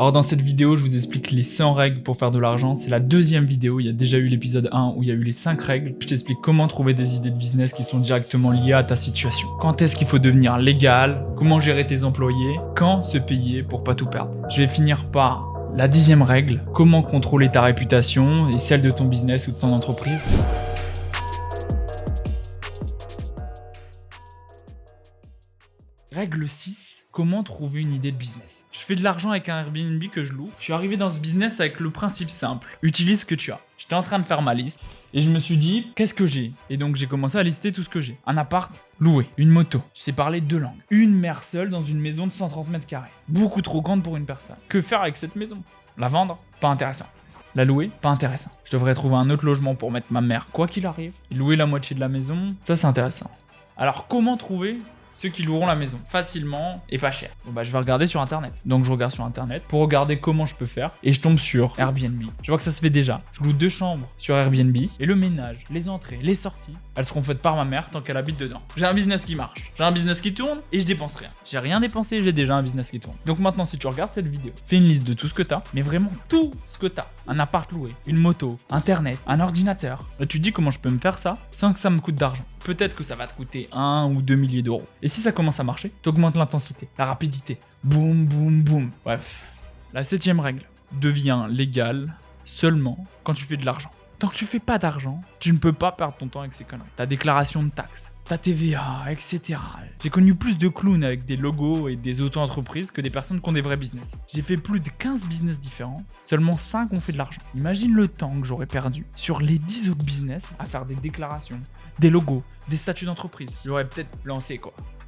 Alors dans cette vidéo, je vous explique les 100 règles pour faire de l'argent. C'est la deuxième vidéo, il y a déjà eu l'épisode 1 où il y a eu les 5 règles. Je t'explique comment trouver des idées de business qui sont directement liées à ta situation. Quand est-ce qu'il faut devenir légal, comment gérer tes employés, quand se payer pour pas tout perdre. Je vais finir par la 10e règle, comment contrôler ta réputation et celle de ton business ou de ton entreprise. Règle 6, comment trouver une idée de business. Je fais de l'argent avec un Airbnb que je loue. Je suis arrivé dans ce business avec le principe simple. Utilise ce que tu as. J'étais en train de faire ma liste et je me suis dit, qu'est-ce que j'ai? Et donc j'ai commencé à lister tout ce que j'ai. Un appart, loué. Une moto. Je sais parler 2 langues. Une mère seule dans une maison de 130 mètres carrés. Beaucoup trop grande pour une personne. Que faire avec cette maison? La vendre? Pas intéressant. La louer? Pas intéressant. Je devrais trouver un autre logement pour mettre ma mère quoi qu'il arrive. Et louer la moitié de la maison, ça c'est intéressant. Alors comment trouver ceux qui loueront la maison facilement et pas cher? Bon bah je vais regarder sur internet. Donc je regarde sur internet pour regarder comment je peux faire et je tombe sur Airbnb. Je vois que ça se fait déjà. Je loue 2 chambres sur Airbnb et le ménage, les entrées, les sorties, elles seront faites par ma mère tant qu'elle habite dedans. J'ai un business qui marche, j'ai un business qui tourne et je dépense rien. J'ai rien dépensé, j'ai déjà un business qui tourne. Donc maintenant si tu regardes cette vidéo, fais une liste de tout ce que t'as, mais vraiment tout ce que t'as. Un appart loué, une moto, internet, un ordinateur. Là tu te dis comment je peux me faire ça sans que ça me coûte d'argent. Peut-être que ça va te coûter 1 ou 2 milliers d'euros. Et si ça commence à marcher, t'augmentes l'intensité, la rapidité. Boum, boum, boum. Bref, la 7e règle. Deviens légal seulement quand tu fais de l'argent. Tant que tu fais pas d'argent, tu ne peux pas perdre ton temps avec ces conneries. Ta déclaration de taxes, ta TVA, etc. J'ai connu plus de clowns avec des logos et des auto-entreprises que des personnes qui ont des vrais business. J'ai fait plus de 15 business différents, seulement 5 ont fait de l'argent. Imagine le temps que j'aurais perdu sur les 10 autres business à faire des déclarations, des logos, des statuts d'entreprise. J'aurais peut-être lancé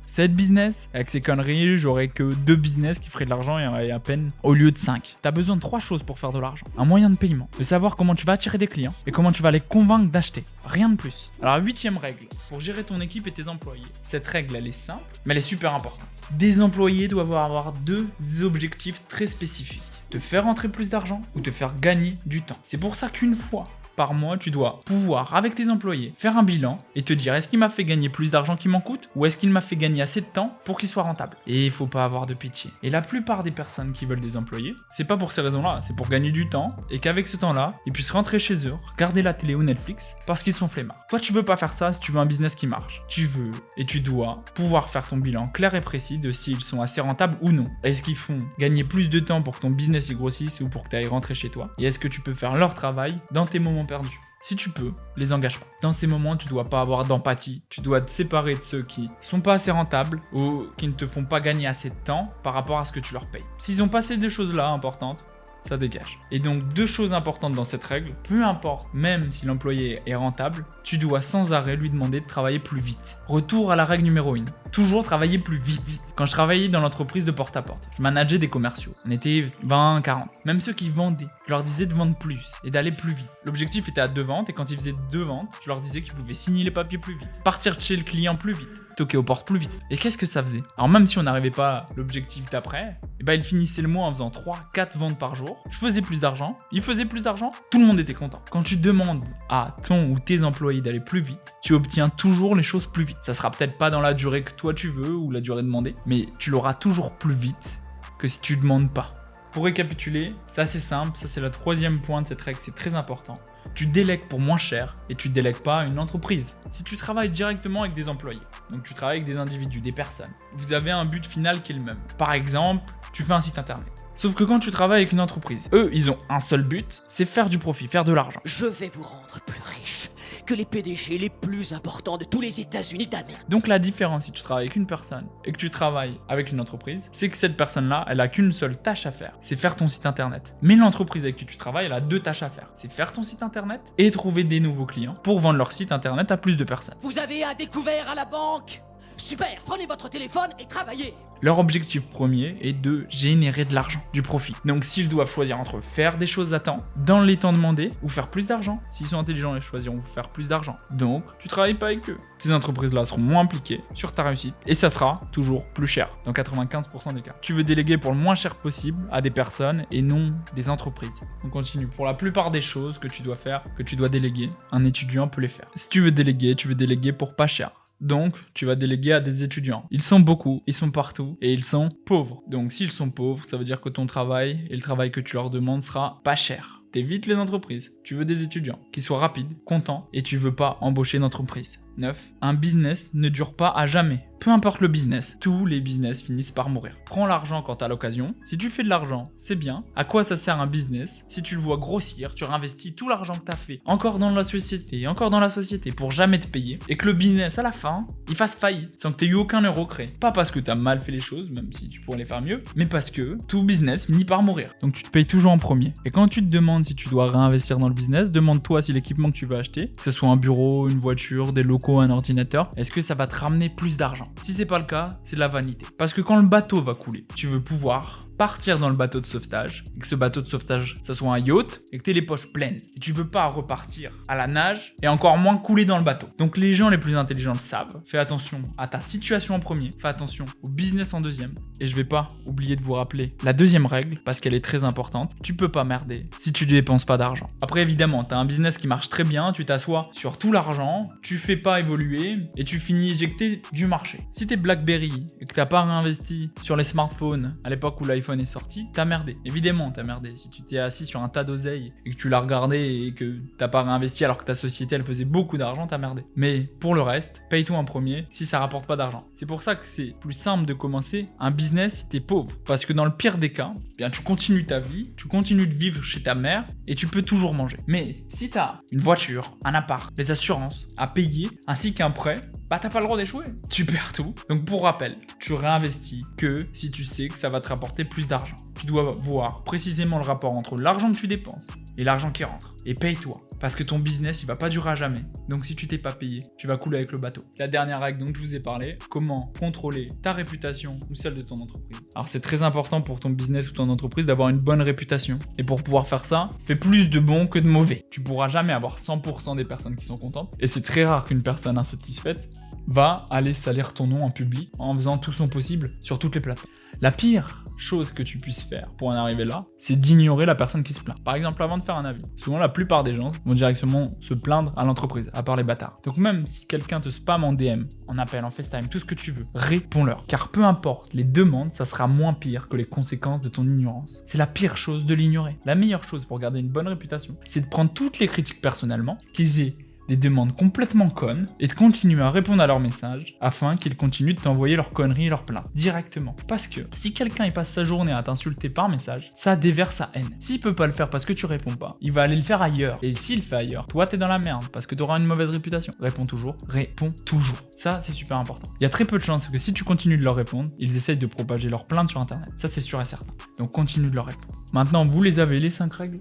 7 business, avec ces conneries, j'aurais que 2 business qui feraient de l'argent et à peine au lieu de 5. T'as besoin de 3 choses pour faire de l'argent. Un moyen de paiement, de savoir comment tu vas attirer des clients et comment tu vas les convaincre d'acheter. Rien de plus. Alors 8e règle, pour gérer ton équipe et tes employés. Cette règle, elle est simple, mais elle est super importante. Des employés doivent avoir 2 objectifs très spécifiques. Te faire rentrer plus d'argent ou te faire gagner du temps. C'est pour ça qu'une fois par mois, tu dois pouvoir, avec tes employés, faire un bilan et te dire est-ce qu'il m'a fait gagner plus d'argent qu'il m'en coûte ou est-ce qu'il m'a fait gagner assez de temps pour qu'il soit rentable. Et il faut pas avoir de pitié. Et la plupart des personnes qui veulent des employés, c'est pas pour ces raisons-là, c'est pour gagner du temps et qu'avec ce temps-là, ils puissent rentrer chez eux, regarder la télé ou Netflix parce qu'ils sont flemmards. Toi, tu veux pas faire ça si tu veux un business qui marche. Tu veux et tu dois pouvoir faire ton bilan clair et précis de s'ils sont assez rentables ou non. Est-ce qu'ils font gagner plus de temps pour que ton business y grossisse ou pour que tu ailles rentrer chez toi? Et est-ce que tu peux faire leur travail dans tes moments perdus? Si tu peux, les engage pas. Dans ces moments, tu dois pas avoir d'empathie. Tu dois te séparer de ceux qui sont pas assez rentables ou qui ne te font pas gagner assez de temps par rapport à ce que tu leur payes. S'ils ont passé des choses là importantes, ça dégage. Et donc 2 choses importantes dans cette règle, peu importe, même si l'employé est rentable, tu dois sans arrêt lui demander de travailler plus vite. Retour à la règle numéro 1. Toujours travailler plus vite. Quand je travaillais dans l'entreprise de porte-à-porte, je manageais des commerciaux. On était 20, 40. Même ceux qui vendaient, je leur disais de vendre plus et d'aller plus vite. L'objectif était à 2 ventes et quand ils faisaient 2 ventes, je leur disais qu'ils pouvaient signer les papiers plus vite, partir de chez le client plus vite, toquer aux portes plus vite. Et qu'est-ce que ça faisait? Alors même si on n'arrivait pas à l'objectif d'après, ils finissaient le mois en faisant 3, 4 ventes par jour. Je faisais plus d'argent, ils faisaient plus d'argent, tout le monde était content. Quand tu demandes à ton ou tes employés d'aller plus vite, tu obtiens toujours les choses plus vite. Ça sera peut-être pas dans la durée que toi tu veux ou la durée demandée, mais tu l'auras toujours plus vite que si tu demandes pas. Pour récapituler, c'est assez simple, ça c'est le 3e point de cette règle, c'est très important. Tu délègues pour moins cher et tu délègues pas à une entreprise. Si tu travailles directement avec des employés, donc tu travailles avec des individus, des personnes, vous avez un but final qui est le même. Par exemple, tu fais un site internet. Sauf que quand tu travailles avec une entreprise, eux, ils ont un seul but, c'est faire du profit, faire de l'argent. Je vais vous rendre plus riche que les PDG les plus importants de tous les États-Unis d'Amérique. Donc la différence si tu travailles avec une personne et que tu travailles avec une entreprise, c'est que cette personne-là, elle a qu'une seule tâche à faire, c'est faire ton site internet. Mais l'entreprise avec qui tu travailles, elle a 2 tâches à faire, c'est faire ton site internet et trouver des nouveaux clients pour vendre leur site internet à plus de personnes. Vous avez un découvert à la banque? Super, prenez votre téléphone et travaillez. Leur objectif premier est de générer de l'argent, du profit. Donc s'ils doivent choisir entre faire des choses à temps, dans les temps demandés, ou faire plus d'argent, s'ils sont intelligents, ils choisiront faire plus d'argent. Donc tu travailles pas avec eux. Ces entreprises-là seront moins impliquées sur ta réussite et ça sera toujours plus cher, dans 95% des cas. Tu veux déléguer pour le moins cher possible à des personnes et non des entreprises. On continue. Pour la plupart des choses que tu dois faire, que tu dois déléguer, un étudiant peut les faire. Si tu veux déléguer pour pas cher. Donc, tu vas déléguer à des étudiants. Ils sont beaucoup, ils sont partout et ils sont pauvres. Donc, s'ils sont pauvres, ça veut dire que ton travail et le travail que tu leur demandes sera pas cher. T'évites les entreprises. Tu veux des étudiants qui soient rapides, contents et tu veux pas embaucher une entreprise. 9. Un business ne dure pas à jamais. Peu importe le business, tous les business finissent par mourir. Prends l'argent quand t'as l'occasion. Si tu fais de l'argent, c'est bien. À quoi ça sert un business? Si tu le vois grossir, tu réinvestis tout l'argent que t'as fait encore dans la société pour jamais te payer et que le business à la fin, il fasse faillite sans que t'aies eu aucun euro créé. Pas parce que t'as mal fait les choses, même si tu pourrais les faire mieux, mais parce que tout business finit par mourir. Donc tu te payes toujours en premier. Et quand tu te demandes si tu dois réinvestir dans le business, demande-toi si l'équipement que tu veux acheter, que ce soit un bureau, une voiture, des locaux, un ordinateur, est-ce que ça va te ramener plus d'argent? Si c'est pas le cas, c'est de la vanité. Parce que quand le bateau va couler, tu veux pouvoir partir dans le bateau de sauvetage, et que ce bateau de sauvetage, ça soit un yacht, et que tu aies les poches pleines. Et tu veux pas repartir à la nage, et encore moins couler dans le bateau. Donc les gens les plus intelligents le savent. Fais attention à ta situation en premier, fais attention au business en deuxième. Et je vais pas oublier de vous rappeler la deuxième règle, parce qu'elle est très importante. Tu peux pas merder si tu dépenses pas d'argent. Après évidemment, tu as un business qui marche très bien, tu t'assois sur tout l'argent, tu fais pas évoluer, et tu finis éjecté du marché. Si t'es BlackBerry, et que t'as pas réinvesti sur les smartphones à l'époque où l'iPhone est sorti, t'as merdé. Évidemment, t'as merdé. Si tu t'es assis sur un tas d'oseille et que tu l'as regardé et que t'as pas réinvesti alors que ta société elle faisait beaucoup d'argent, t'as merdé. Mais pour le reste, paye-toi en premier si ça rapporte pas d'argent. C'est pour ça que c'est plus simple de commencer un business si t'es pauvre. Parce que dans le pire des cas, bien tu continues ta vie, tu continues de vivre chez ta mère et tu peux toujours manger. Mais si t'as une voiture, un appart, les assurances à payer ainsi qu'un prêt, bah t'as pas le droit d'échouer. Tu perds tout. Donc pour rappel, tu réinvestis que si tu sais que ça va te rapporter plus d'argent. Tu dois voir précisément le rapport entre l'argent que tu dépenses et l'argent qui rentre. Et paye-toi. Parce que ton business, il va pas durer à jamais. Donc si tu t'es pas payé, tu vas couler avec le bateau. La dernière règle dont je vous ai parlé, comment contrôler ta réputation ou celle de ton entreprise. Alors c'est très important pour ton business ou ton entreprise d'avoir une bonne réputation. Et pour pouvoir faire ça, fais plus de bons que de mauvais. Tu pourras jamais avoir 100% des personnes qui sont contentes. Et c'est très rare qu'une personne insatisfaite va aller salir ton nom en public en faisant tout son possible sur toutes les plateformes. La pire chose que tu puisses faire pour en arriver là, c'est d'ignorer la personne qui se plaint. Par exemple, avant de faire un avis, souvent la plupart des gens vont directement se plaindre à l'entreprise, à part les bâtards. Donc même si quelqu'un te spam en DM, en appel, en FaceTime, tout ce que tu veux, réponds-leur. Car peu importe les demandes, ça sera moins pire que les conséquences de ton ignorance. C'est la pire chose de l'ignorer. La meilleure chose pour garder une bonne réputation, c'est de prendre toutes les critiques personnellement, qu'ils aient des demandes complètement connes et de continuer à répondre à leurs messages afin qu'ils continuent de t'envoyer leurs conneries et leurs plaintes directement. Parce que si quelqu'un il passe sa journée à t'insulter par message, ça déverse sa haine. S'il peut pas le faire parce que tu réponds pas, il va aller le faire ailleurs. Et s'il le fait ailleurs, toi t'es dans la merde parce que t'auras une mauvaise réputation. Réponds toujours, réponds toujours. Ça c'est super important. Il y a très peu de chances que si tu continues de leur répondre, ils essayent de propager leurs plaintes sur internet. Ça c'est sûr et certain. Donc continue de leur répondre. Maintenant vous les avez les 5 règles.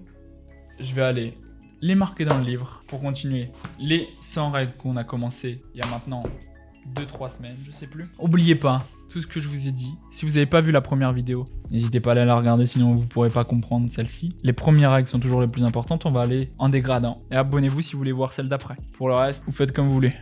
Je vais aller les marquer dans le livre pour continuer les 100 règles qu'on a commencé il y a maintenant 2-3 semaines, je sais plus. Oubliez pas tout ce que je vous ai dit. Si vous n'avez pas vu la première vidéo, n'hésitez pas à aller la regarder, sinon vous ne pourrez pas comprendre celle-ci. Les premières règles sont toujours les plus importantes, on va aller en dégradant. Et abonnez-vous si vous voulez voir celle d'après. Pour le reste, vous faites comme vous voulez.